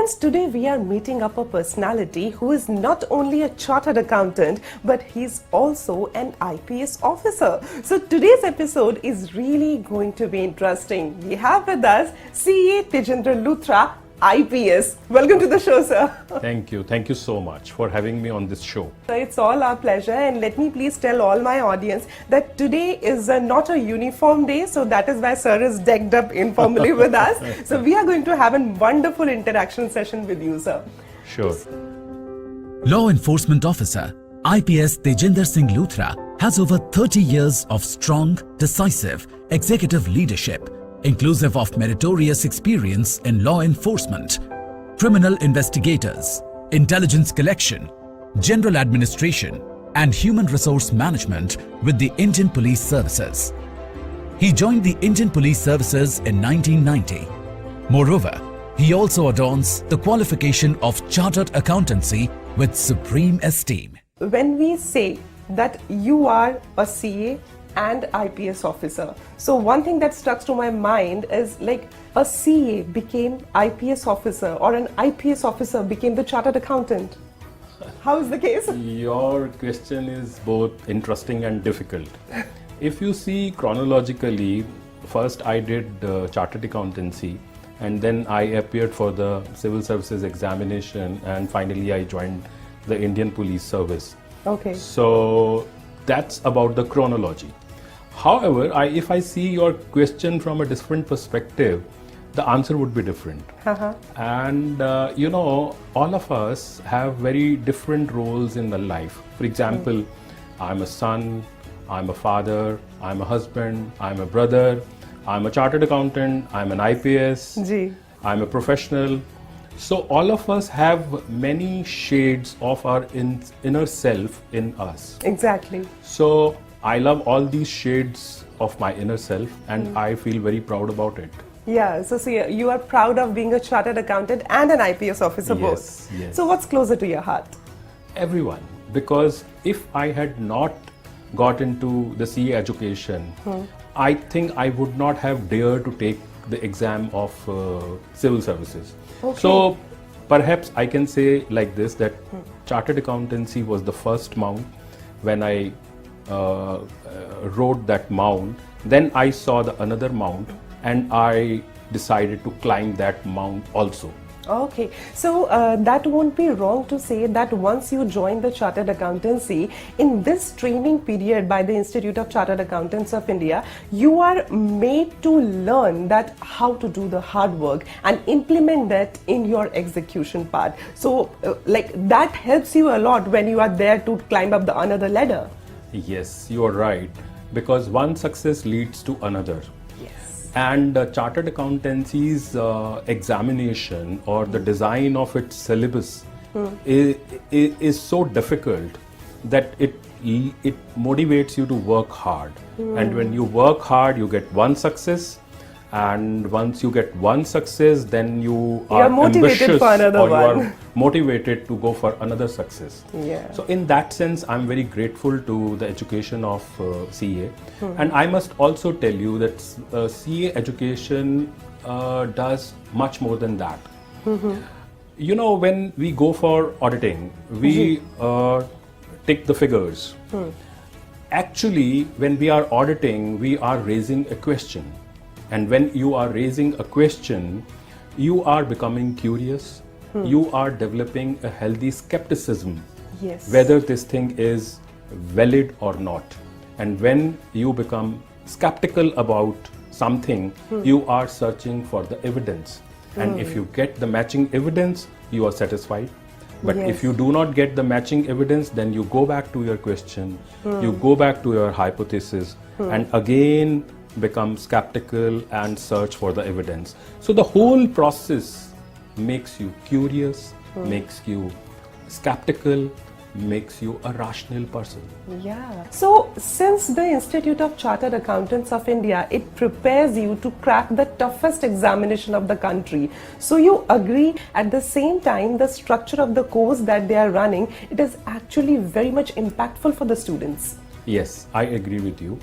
Friends, today we are meeting up a personality who is not only a chartered accountant, but he's also an IPS officer. So today's episode is really going to be interesting. We have with us CA Tajender Luthra IPS. Welcome to the show, sir. Thank you. Thank you so much for having me on this show. So it's all our pleasure, and let me please tell all my audience that today is not a uniform day, so that is why sir is decked up informally with us. So we are going to have a wonderful interaction session with you, sir. Sure. Law Enforcement Officer IPS Tajender Singh Luthra has over 30 years of strong, decisive executive leadership, inclusive of meritorious experience in law enforcement, criminal investigators, intelligence collection, general administration, and human resource management with the Indian Police Services. He joined the Indian Police Services in 1990. Moreover, he also adorns the qualification of Chartered Accountancy with supreme esteem. When we say that you are a CA and IPS officer, so one thing that stuck to my mind is like a CA became IPS officer or an IPS officer became the chartered accountant. How is the case? Your question is both interesting and difficult. If you see chronologically, first I did chartered accountancy, and then I appeared for the civil services examination, and finally I joined the Indian Police Service. Okay. So that's about the chronology. However, if I see your question from a different perspective, the answer would be different. And all of us have very different roles in the life. For example, I'm a son, I'm a father, I'm a husband, I'm a brother, I'm a chartered accountant, I'm an IPS, I'm a professional. So all of us have many shades of our inner self in us. Exactly. So I love all these shades of my inner self, and I feel very proud about it. Yeah, so see, you are proud of being a chartered accountant and an IPS officer both. Yes. So what's closer to your heart? Everyone, because if I had not got into the CA education, I think I would not have dared to take the exam of civil services. Okay. So perhaps I can say like this, that chartered accountancy was the first mount. When I rode that mount, then I saw the another mount, and I decided to climb that mount also. Okay, so that won't be wrong to say that once you join the Chartered Accountancy, in this training period by the Institute of Chartered Accountants of India, you are made to learn that how to do the hard work and implement that in your execution part. So like that helps you a lot when you are there to climb up the another ladder. Yes, you are right, because one success leads to another. Yes. And chartered accountancy's examination or the design of its syllabus is so difficult that it motivates you to work hard. And when you work hard, you get one success. And once you get one success, then you are motivated for another or one. you are motivated to go for another success. Yeah. So in that sense, I'm very grateful to the education of CA. And I must also tell you that CA education does much more than that. You know, when we go for auditing, we take the figures. Actually, when we are auditing, we are raising a question. And when you are raising a question, you are becoming curious. You are developing a healthy skepticism, whether this thing is valid or not. And when you become skeptical about something, you are searching for the evidence. And if you get the matching evidence, you are satisfied. But if you do not get the matching evidence, then you go back to your question, you go back to your hypothesis, and again become skeptical and search for the evidence. So the whole process makes you curious, makes you skeptical, makes you a rational person. Yeah. So since the Institute of Chartered Accountants of India, it prepares you to crack the toughest examination of the country. So you agree, at the same time, the structure of the course that they are running, it is actually very much impactful for the students. Yes, I agree with you.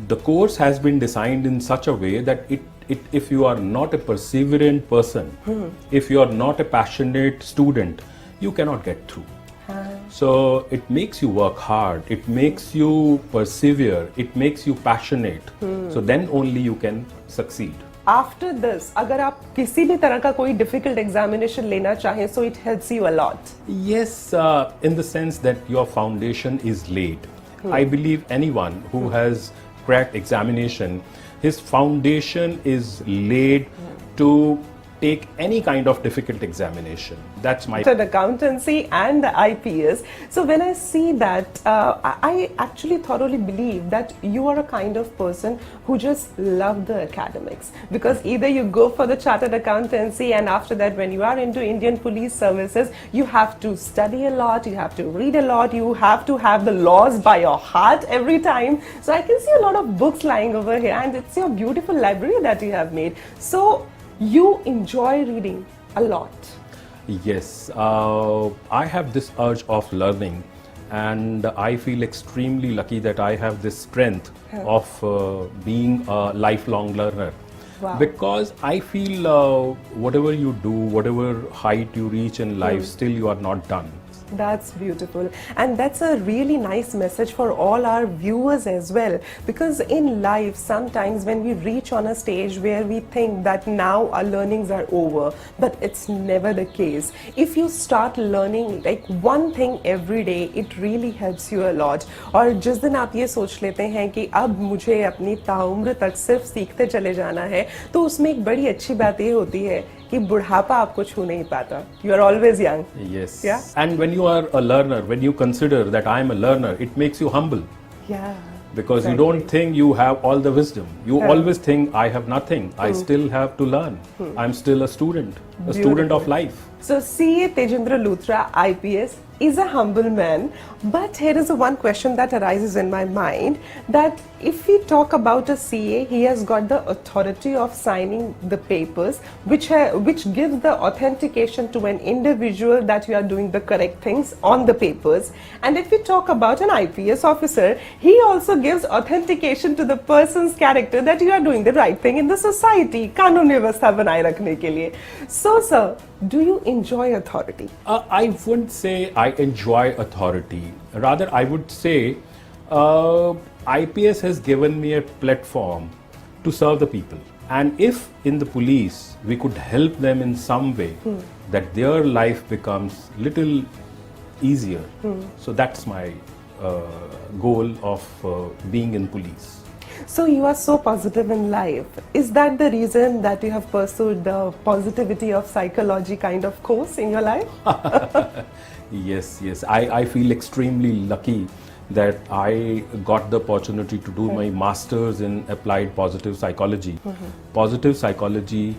The course has been designed in such a way that if you are not a perseverant person, if you are not a passionate student, you cannot get through. So it makes you work hard, it makes you persevere, it makes you passionate. So then only you can succeed. After this, अगर आप किसी भी तरह का कोई difficult examination लेना चाहें, so it helps you a lot. Yes, in the sense that your foundation is laid. I believe anyone who has cracked examination, his foundation is laid to take any kind of difficult examination. That's my Accountancy and the IPS. So when I see that, I actually thoroughly believe that you are a kind of person who just love the academics, because either you go for the chartered accountancy, and after that when you are into Indian police services, you have to study a lot, you have to read a lot, you have to have the laws by your heart every time. So I can see a lot of books lying over here, and it's your beautiful library that you have made. So you enjoy reading a lot. Yes, I have this urge of learning, and I feel extremely lucky that I have this strength of being a lifelong learner. Wow. Because I feel whatever you do, whatever height you reach in life, still you are not done. That's beautiful, and that's a really nice message for all our viewers as well, because in life sometimes when we reach on a stage where we think that now our learnings are over, but it's never the case. If you start learning like one thing every day, it really helps you a lot. और जिस दिन आप ये सोच लेते हैं कि अब मुझे अपनी ताउम्र तक सिर्फ सीखते चले जाना है, तो उसमें एक बड़ी अच्छी बात ये होती है कि बुढ़ापा आपको छू नहीं पाता. You are always young. Yes. Yeah. And when you are a learner, when you consider that I am a learner, it makes you humble. Yeah. Because you don't think you have all the wisdom. You always think I have nothing. I still have to learn. I'm still a student of life. So CA Tajender Luthra IPS is a humble man, but here is one question that arises in my mind, that if we talk about a CA, he has got the authority of signing the papers, which gives the authentication to an individual that you are doing the correct things on the papers. And if we talk about an IPS officer, he also gives authentication to the person's character that you are doing the right thing in the society. कानून व्यवस्था बनाए रखने के लिए. So sir, do you enjoy authority? I wouldn't say I enjoy authority. Rather, I would say IPS has given me a platform to serve the people. And if in the police we could help them in some way, that their life becomes little easier. So that's my goal of being in police. So you are so positive in life. Is that the reason that you have pursued the positivity of psychology kind of course in your life? Yes. I feel extremely lucky that I got the opportunity to do my master's in applied positive psychology. Positive psychology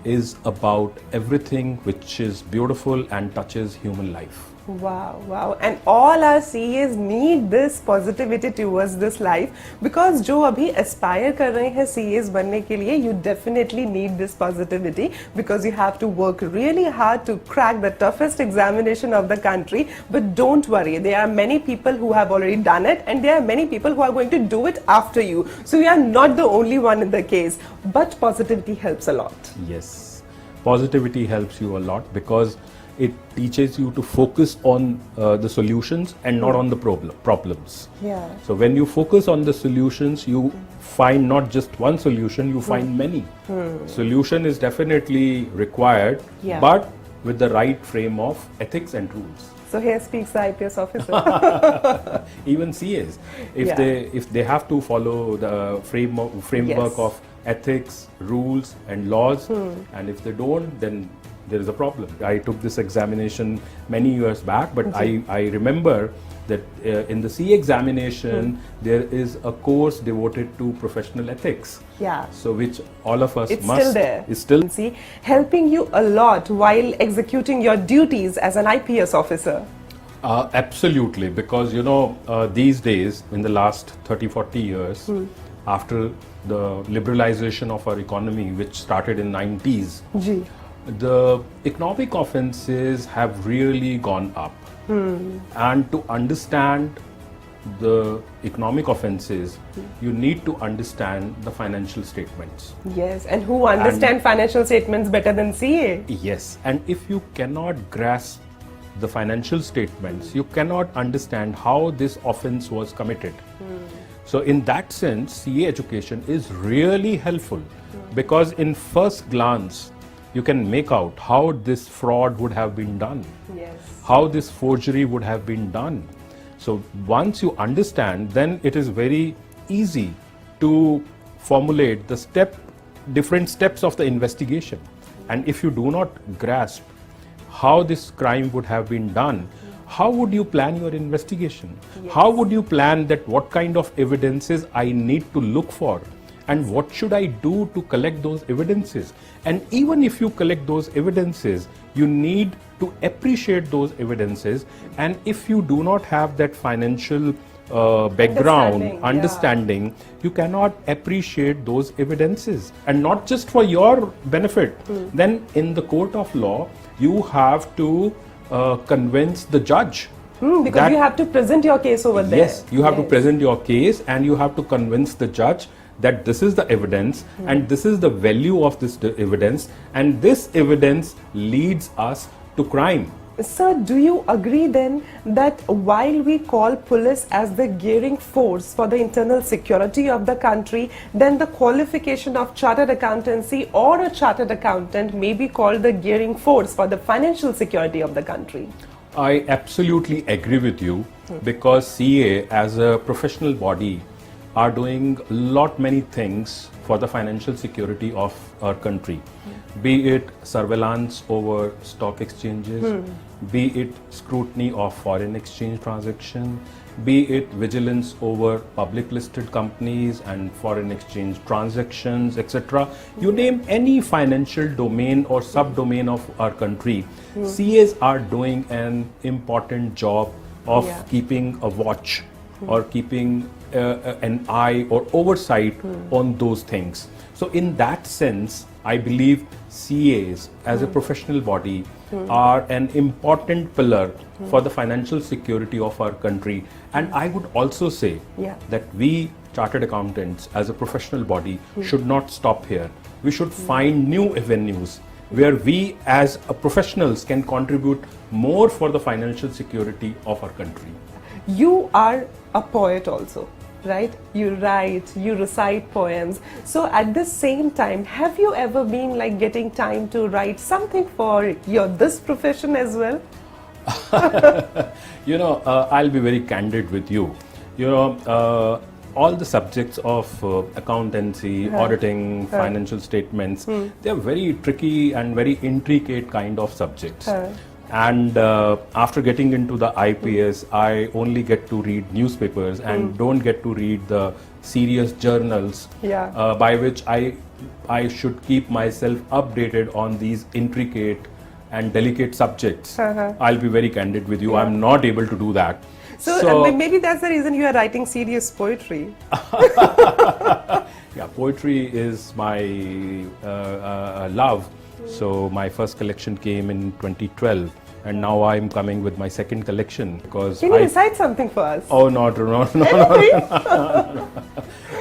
is about everything which is beautiful and touches human life. Wow. And all our CAs need this positivity towards this life, because जो अभी aspire कर रहे हैं CAs बनने के लिए, you definitely need this positivity, because you have to work really hard to crack the toughest examination of the country. But don't worry, there are many people who have already done it, and there are many people who are going to do it after you. So you are not the only one in the case, but positivity helps a lot. Yes, positivity helps you a lot, because it teaches you to focus on the solutions and not on the problems. Yeah. So when you focus on the solutions, you find not just one solution, you find many. Solution is definitely required, but with the right frame of ethics and rules. So here speaks the IPS officer. Even CAs, if they have to follow the framework of ethics, rules and laws, and if they don't, then there is a problem. I took this examination many years back, but I remember that in the CA examination, there is a course devoted to professional ethics. Yeah. So which all of us It's must. still there. Is still See, helping you a lot while executing your duties as an IPS officer. Absolutely, because these days, in the last 30-40 years, after the liberalization of our economy, which started in 90s, the economic offences have really gone up. And to understand the economic offenses, you need to understand the financial statements. Yes, and who understand financial statements better than CA? Yes, and if you cannot grasp the financial statements, you cannot understand how this offense was committed. So in that sense, CA education is really helpful because in first glance, you can make out how this fraud would have been done, Yes. how this forgery would have been done. So once you understand, then it is very easy to formulate the different steps of the investigation. And if you do not grasp how this crime would have been done, how would you plan your investigation? Yes. How would you plan that what kind of evidences I need to look for? And what should I do to collect those evidences? And even if you collect those evidences, you need to appreciate those evidences. And if you do not have that financial background, understanding, you cannot appreciate those evidences. And not just for your benefit. Then in the court of law, you have to convince the judge. Because you have to present your case over there. Yes, you have to present your case and you have to convince the judge that this is the evidence and this is the value of this evidence and this evidence leads us to crime. Sir, do you agree then that while we call police as the gearing force for the internal security of the country, then the qualification of chartered accountancy or a chartered accountant may be called the gearing force for the financial security of the country? I absolutely agree with you because CA as a professional body are doing many things for the financial security of our country. Be it surveillance over stock exchanges, be it scrutiny of foreign exchange transaction, be it vigilance over public listed companies and foreign exchange transactions, etc. You name any financial domain or subdomain of our country, CAs are doing an important job of keeping a watch or keeping an eye or oversight on those things. So in that sense, I believe CAs as a professional body are an important pillar for the financial security of our country. And I would also say that we chartered accountants as a professional body should not stop here. We should find new avenues where we as professionals can contribute more for the financial security of our country. You are a poet also, right? You write, you recite poems. So at the same time, have you ever been like getting time to write something for this profession as well? I'll be very candid with you. All the subjects of accountancy, auditing, financial statements, they're very tricky and very intricate kind of subjects. And after getting into the IPS, I only get to read newspapers and don't get to read the serious journals by which I should keep myself updated on these intricate and delicate subjects. I'll be very candid with you. I'm not able to do that. So maybe that's the reason you are writing serious poetry. Yeah, poetry is my love. So my first collection came in 2012 and now I'm coming with my second collection because Can you recite something for us? Oh, no.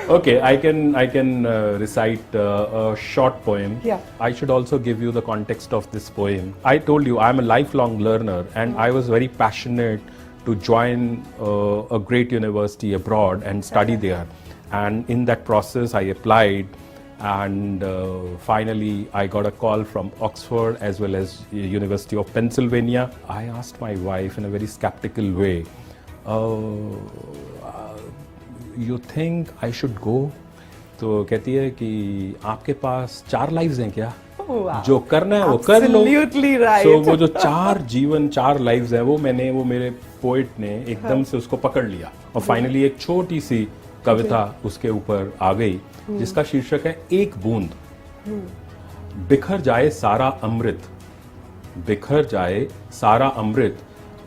Okay, I can recite a short poem. Yeah. I should also give you the context of this poem. I told you I'm a lifelong learner and I was very passionate to join a great university abroad and study there. And in that process I applied and finally I got a call from Oxford as well as University of Pennsylvania. I asked my wife in a very skeptical way, you think I should go? तो कहती है कि आपके पास 4 lives हैं क्या? जो करना है वो कर लो. Absolutely right. So वो जो 4 लाइव्स हैं वो मेरे पोएट ने एकदम से उसको पकड़ लिया और फाइनली एक छोटी सी कविता उसके ऊपर आ गई जिसका शीर्षक है एक बूंद. बिखर जाए सारा अमृत, बिखर जाए सारा अमृत,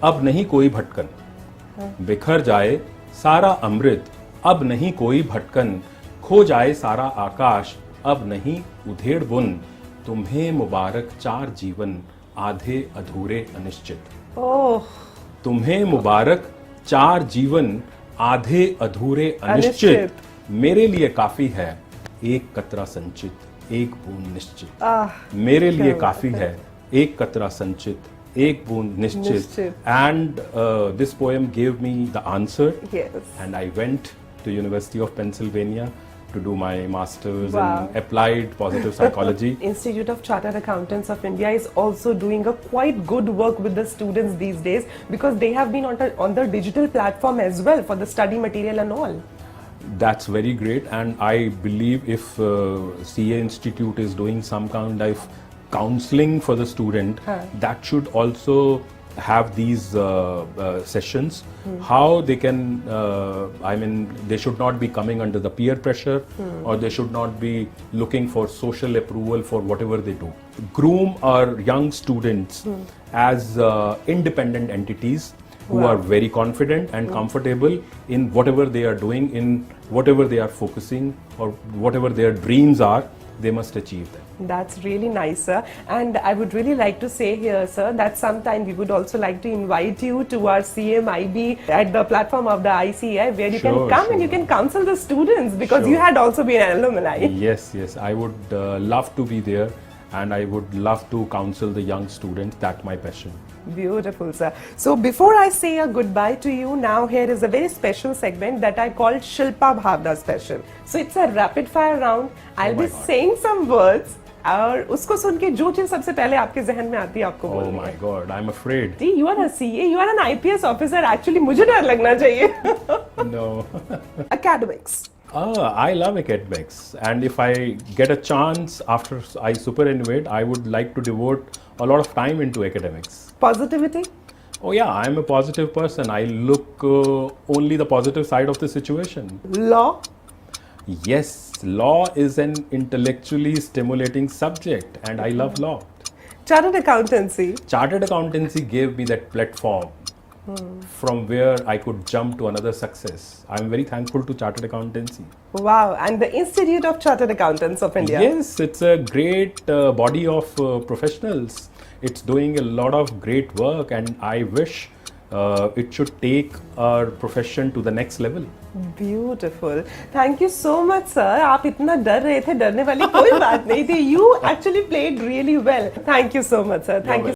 अब नहीं कोई भटकन. बिखर जाए सारा अमृत, अब नहीं कोई भटकन. खो जाए सारा आकाश, अब नहीं उधेड़ बुन. तुम्हें मुबारक 4 जीवन, आधे अधूरे अनिश्चित. Oh. तुम्हें मुबारक 4 जीवन, आधे अधूरे अनिश्चित मेरे लिए काफी है, एक कतरा संचित एक बूंद निश्चित। मेरे लिए काफी है, एक कतरा संचित एक बूंद निश्चित। And this poem gave me the answer. Yes. And I went to University of Pennsylvania to do my masters in applied positive psychology. Institute of Chartered Accountants of India is also doing a quite good work with the students these days, because they have been on the digital platform as well for the study material and all. That's very great, and I believe if CA Institute is doing some kind of counseling for the student, that should also have these sessions. How they can, I mean, they should not be coming under the peer pressure, or they should not be looking for social approval for whatever they do. Groom our young students as independent entities who are very confident and comfortable in whatever they are doing, in whatever they are focusing, or whatever their dreams are, they must achieve them. That's really nice, sir. And I would really like to say here, sir, that sometime we would also like to invite you to our CMIB at the platform of the ICI, where you can come and you can counsel the students, because you had also been an alumni. Yes, yes. I would love to be there, and I would love to counsel the young students. That's my passion. Beautiful, sir. So before I say a goodbye to you, now here is a very special segment that I call Shilpa Bhavna special. So it's a rapid fire round. I'll be saying some words, और उसको सुन के जो चीज सबसे पहले आपके जहन में आती है आपको बोलनी है। Oh my God, I'm afraid. Ji, you are a CA, you are an IPS officer. Actually, मुझे डर लगना चाहिए। No. Academics. I love academics, and if I get a chance after I superannuate, I would like to devote a lot of time into academics. Positivity. Oh yeah, I'm a positive person. I look only the positive side of the situation. Law. Yes, law is an intellectually stimulating subject, and I love law. Chartered accountancy. Chartered accountancy gave me that platform from where I could jump to another success. I'm very thankful to Chartered accountancy. Wow, and the Institute of Chartered Accountants of India. Yes, it's a great body of professionals. It's doing a lot of great work, and I wish it should take our profession to the next level. Beautiful. Thank you so much, sir. आप इतना डर रहे थे, डरने वाली कोई बात नहीं थी. You actually played really well. Thank you so much, sir. Thank you.